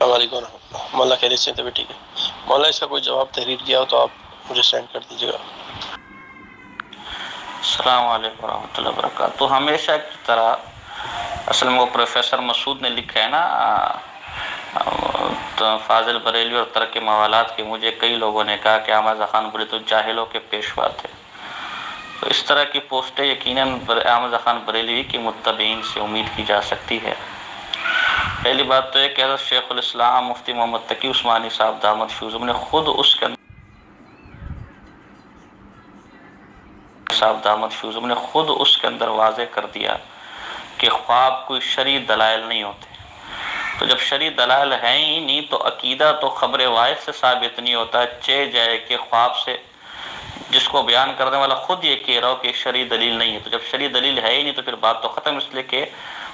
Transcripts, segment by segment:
السلام علیکم ورحمۃ اللہ۔ مولا خیریت سے طبیعت ٹھیک ہے؟ مولا اس کا کوئی جواب تحریر کیا ہو تو آپ مجھے سینڈ کر دیجیے گا۔ السلام علیکم ورحمۃ اللہ وبرکاتہ۔ تو ہمیشہ کی طرح اصل میں وہ پروفیسر مسعود نے لکھا ہے نا تو فاضل بریلوی اور ترک موالات کے مجھے کئی لوگوں نے کہا کہ احمد رضا خان بولے تو جاہلوں کے پیشوا تھے۔ تو اس طرح کی پوسٹیں یقیناً احمد رضا خان بریلوی کے متبعین سے امید کی جا سکتی ہے۔ پہلی بات تو ہے کہ حضرت شیخ الاسلام مفتی محمد تقی عثمانی صاحب دامت فیوزم نے خود اس کے اندر واضح کر دیا کہ خواب کوئی شرعی دلائل نہیں ہوتے۔ تو جب شرعی دلائل ہیں ہی نہیں تو عقیدہ تو خبر واحد سے ثابت نہیں ہوتا، چہ جائے کہ خواب سے، جس کو بیان کرنے والا خود یہ کہہ رہا ہو کہ شرعی دلیل نہیں ہے۔ تو جب شرعی دلیل ہے ہی نہیں تو پھر بات تو ختم، اس لیے کہ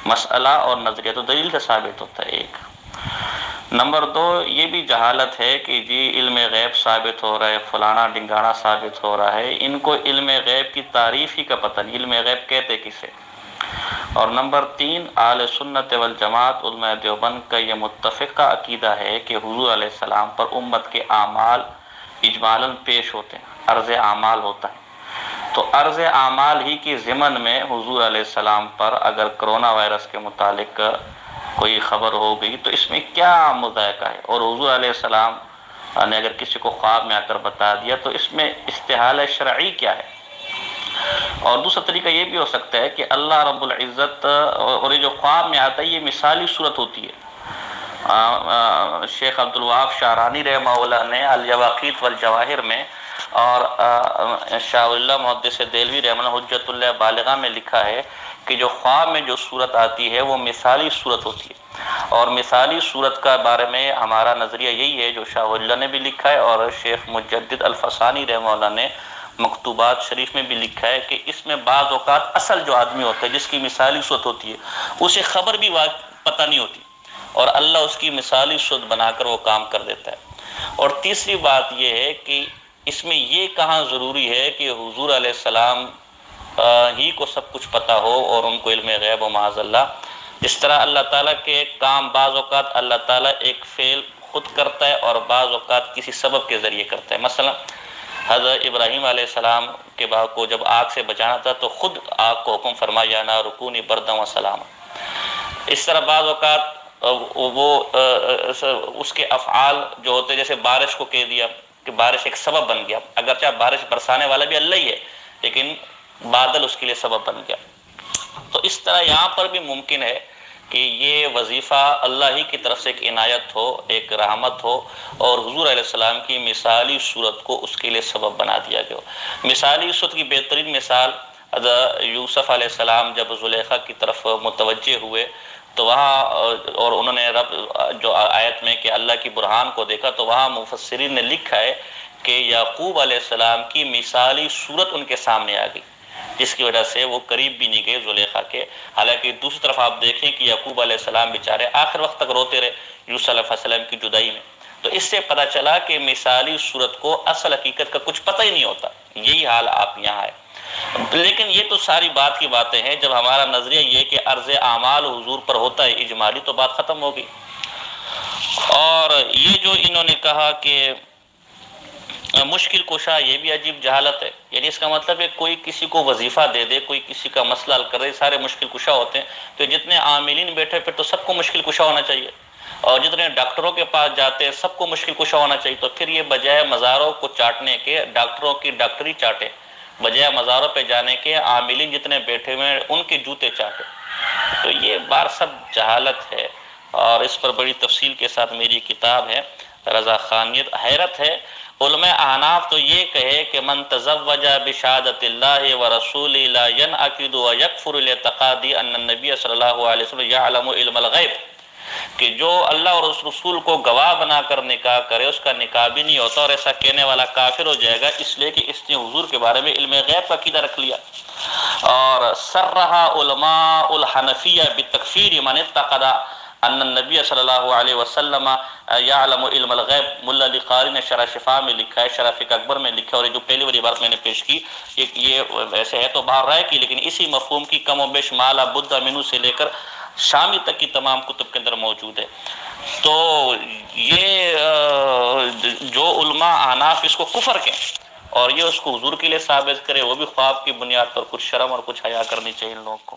مسئلہ اور نظریہ تو دلیل سے ثابت ہوتا ہے۔ ایک نمبر دو، یہ بھی جہالت ہے کہ جی علم غیب ثابت ہو رہا ہے، فلانا ڈنگانا ثابت ہو رہا ہے، ان کو علم غیب کی تعریف ہی کا پتہ نہیں، علم غیب کہتے کسے۔ اور نمبر تین، اہل سنت والجماعت علماء دیوبند کا یہ متفقہ عقیدہ ہے کہ حضور علیہ السلام پر امت کے اعمال اجمالاً پیش ہوتے ہیں، عرض اعمال ہوتا ہے۔ تو عرض اعمال ہی کی ضمن میں حضور علیہ السلام پر اگر کرونا وائرس کے متعلق کوئی خبر ہو گئی تو اس میں کیا مذائقہ ہے؟ اور حضور علیہ السلام نے اگر کسی کو خواب میں آ کر بتا دیا تو اس میں استحالہ شرعی کیا ہے؟ اور دوسرا طریقہ یہ بھی ہو سکتا ہے کہ اللہ رب العزت، اور یہ جو خواب میں آتا ہے یہ مثالی صورت ہوتی ہے۔ شیخ عبدالوہاب شعرانی رحمہ اللہ نے الیواقیت والجواہر میں اور شاہ اللہ محدث دہلوی رحمہ اللہ حجت اللہ بالغہ میں لکھا ہے کہ جو خواب میں جو صورت آتی ہے وہ مثالی صورت ہوتی ہے۔ اور مثالی صورت کا بارے میں ہمارا نظریہ یہی ہے جو شاہ اللہ نے بھی لکھا ہے اور شیخ مجدد الفسانی رحمہ اللہ نے مکتوبات شریف میں بھی لکھا ہے کہ اس میں بعض اوقات اصل جو آدمی ہوتا ہے جس کی مثالی صورت ہوتی ہے اسے خبر بھی پتہ نہیں ہوتی اور اللہ اس کی مثالی صورت بنا کر وہ کام کر دیتا ہے۔ اور تیسری بات یہ ہے کہ اس میں یہ کہاں ضروری ہے کہ حضور علیہ السلام ہی کو سب کچھ پتہ ہو اور ان کو علم غیب و معاذ اللہ، جس طرح اللہ تعالیٰ کے کام بعض اوقات اللہ تعالیٰ ایک فعل خود کرتا ہے اور بعض اوقات کسی سبب کے ذریعے کرتا ہے۔ مثلا حضرت ابراہیم علیہ السلام کے بعد کو جب آگ سے بچانا تھا تو خود آگ کو حکم فرمایا یا نار کونی برداً و سلاما۔ اس طرح بعض اوقات وہ اس کے افعال جو ہوتے جیسے بارش کو کہہ دیا کہ بارش ایک سبب بن گیا، اگرچہ بارش برسانے والا بھی اللہ ہی ہے لیکن بادل اس کے لیے سبب بن گیا۔ تو اس طرح یہاں پر بھی ممکن ہے کہ یہ وظیفہ اللہ ہی کی طرف سے ایک عنایت ہو، ایک رحمت ہو اور حضور علیہ السلام کی مثالی صورت کو اس کے لیے سبب بنا دیا گیا ہو۔ مثالی صورت کی بہترین مثال حضرت یوسف علیہ السلام جب زلیخا کی طرف متوجہ ہوئے تو وہاں اور انہوں نے رب جو آیت میں کہ اللہ کی برہان کو دیکھا تو وہاں مفسرین نے لکھا ہے کہ یعقوب علیہ السلام کی مثالی صورت ان کے سامنے آ گئی جس کی وجہ سے وہ قریب بھی نہیں گئے زلیخا کے۔ حالانکہ دوسری طرف آپ دیکھیں کہ یعقوب علیہ السلام بیچارے آخر وقت تک روتے رہے یوسف علیہ السلام کی جدائی میں۔ تو اس سے پتہ چلا کہ مثالی صورت کو اصل حقیقت کا کچھ پتہ ہی نہیں ہوتا۔ یہی حال آپ یہاں ہے۔ لیکن یہ تو ساری بات کی باتیں ہیں، جب ہمارا نظریہ یہ کہ عرض اعمال حضور پر ہوتا ہے اجمالی تو بات ختم ہو گئی۔ اور یہ جو انہوں نے کہا کہ مشکل کشا، یہ بھی عجیب جہالت ہے۔ یعنی اس کا مطلب ہے کوئی کسی کو وظیفہ دے دے، کوئی کسی کا مسئلہ حل کر دے، سارے مشکل کشا ہوتے ہیں۔ تو جتنے عاملین بیٹھے پھر تو سب کو مشکل کشا ہونا چاہیے، اور جتنے ڈاکٹروں کے پاس جاتے ہیں سب کو مشکل کشا ہونا چاہیے۔ تو پھر یہ بجائے مزاروں کو چاٹنے کے ڈاکٹروں کی ڈاکٹری چاٹے، بجائے مزاروں پہ جانے کے عاملین جتنے بیٹھے ہوئے ہیں ان کے جوتے چاٹے۔ تو یہ بار سب جہالت ہے، اور اس پر بڑی تفصیل کے ساتھ میری کتاب ہے رضا خانیت۔ حیرت ہے علماء احناف تو یہ کہے کہ من تزوج بشہادۃ اللہ ورسولہ لا ینعقد ویکفر الاعتقاد ان النبی صلی اللہ علیہ وسلم یعلم علم الغیب، کہ جو اللہ اور اس رسول کو گواہ بنا کر نکاح کرے اس کا نکاح بھی نہیں ہوتا، اور ایسا کہنے والا کافر ہو جائے گا اس لیے کہ اس نے حضور کے بارے میں علم غیب کا عقیدہ رکھ لیا۔ اور صرح علماء الحنفیہ بتکفیر من اعتقد ان النبی صلی اللہ علیہ وسلم یعلم علم الغیب۔ ملا علی قاری نے شرح شفا میں لکھا ہے، شرح فقہ اکبر میں لکھا ہے، اور یہ جو پہلی والی بات میں نے پیش کی یہ ویسے ہے تو باہر رائے کی لیکن اسی مفہوم کی کم و بیش مالا بدھ منو سے لے کر شامی تک کی تمام کتب کے اندر موجود ہے۔ تو یہ جو علماء احناف اس کو کفر کہیں اور یہ اس کو حضور کے لیے ثابت کرے، وہ بھی خواب کی بنیاد پر کچھ شرم اور کچھ حیا کرنی چاہیے ان لوگوں کو.